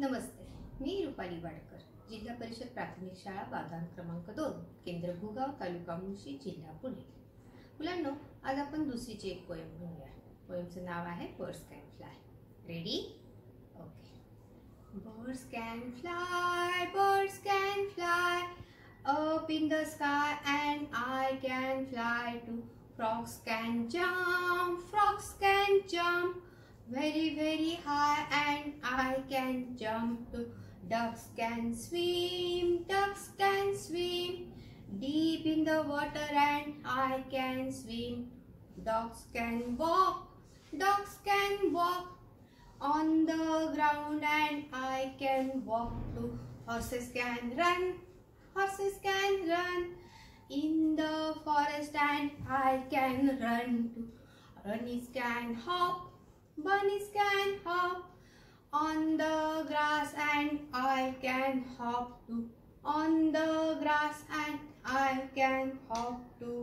नमस्ते, मी रुपाली वाडकर, जिल्हा परिषद प्राथमिक शाळा बavdhan क्रमांक 2, केंद्र भूगाव, तालुका मुळशी, जिल्हा पुणे. मुलांनो, आज आपण दुसरीची एक पोएम घेऊया. पोएमचं नाव आहे birds can fly. Ready? Okay. Birds can fly up in the sky, and I can fly too. Frogs can jump very, very high, and I can jump too. Ducks can swim deep in the water, and I can swim. Dogs can walk on the ground, and I can walk too. Horses can run in the forest, and I can run too. Bunnies can hop on the grass, and I can hop too. On the grass, and I can hop too.